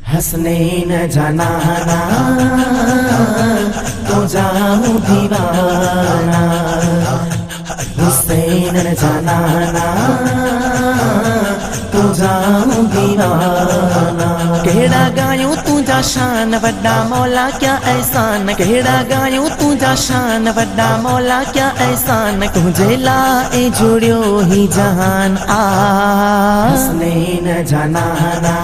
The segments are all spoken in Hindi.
हसनैन जनाना तो जाऊं दीवाना, हुसैन जनाना तो जाऊं दीवाना। केड़ा गायूं तुझा शान वड्डा मौला क्या एहसान, केड़ा गायूं तुझा शान वड्डा मौला क्या एहसान, तुझे लाए जुड़ियो ही जहान आ। हसनैन जनाना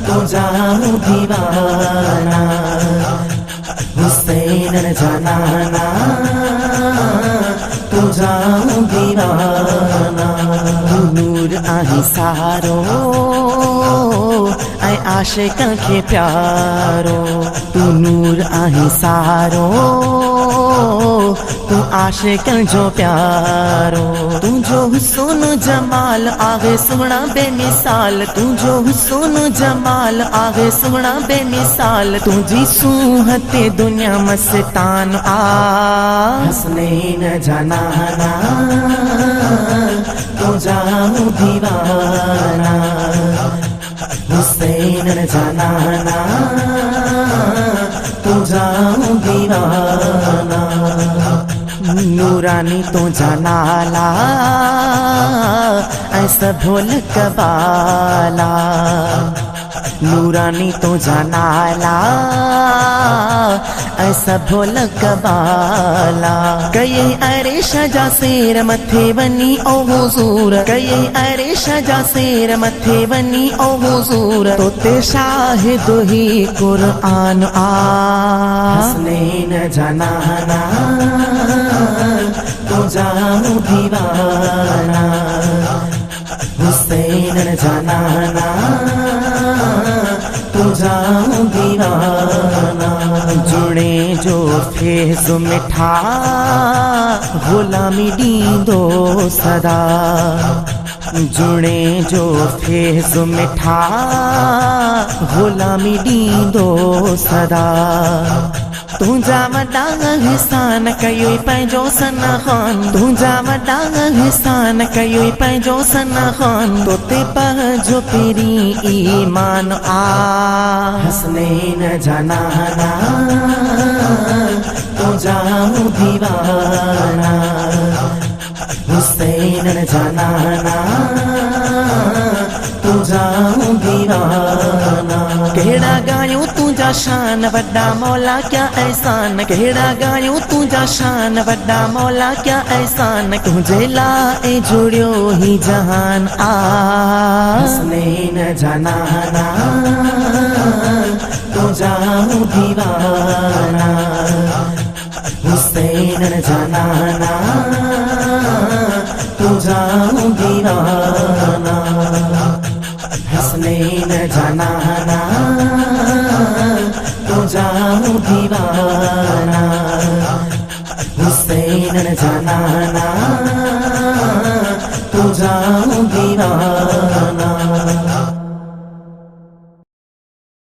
तो जाऊं दीवाना, हुसैन जनाना तो जाऊं दीवाना। तू नूर आही सारो ऐ आशिक़ां खे प्यारो, तू नूर आही सारो तू आशिक़ां जो प्यारो। तुझो हुस्न जमाल आहे सुहिणा बेमिसाल, तुझो हुस्न जमाल आहे सुहिणा बेमिसाल, तुझी सूहत दुनिया मस्तान आ। हसनैन जनाना तो जाऊं दीवाना, हुसैन जनाना तो जाऊं दीवाना। नूरानी तो जनाला ऐसा भोल कबाला, नूरानी तो जनाला ऐसा भोल कबाला। कई अरे शजा शेर मथे वनी ओ हुजूर, कई अरे शजा शेर मथे वनी ओ हुजूर, तो ते शाहिद ही कुरान आ। हसनैन जनाना तो जाऊं दीवाना, हुसैन जनाना तो जाऊं दीवाना। जुड़े जो फेज़ मिठा गुलामी दींदो सदा, जुड़े जो फेज़ मिठा गुलामी दींदो सदा। तुझा वॾा हिसान कयो पंहिंजो सना ख़ान, तुझा वॾा हिसान कयो पंहिंजो सना ख़ान, तो ते पंहिंजो पहिरीं ईमान आ। हसनैन जनाना तो जाऊं दीवाना, हुसैन जनाना तो जाऊं दीवाना। केड़ा गायूं तुझा शान वड्डा मौला क्या एहसान, केड़ा गायूं तुझा शान वड्डा मौला क्या एहसान, तुझे लाए जुड़ियो ही जहान आ। हसनैन जनाना तो जाऊं दीवाना, हुसैन जनाना तो जाऊं दीवाना। हसनैन जनाना तो जाऊं दीवाना, हुसैन जनाना तो जाऊं दीवाना।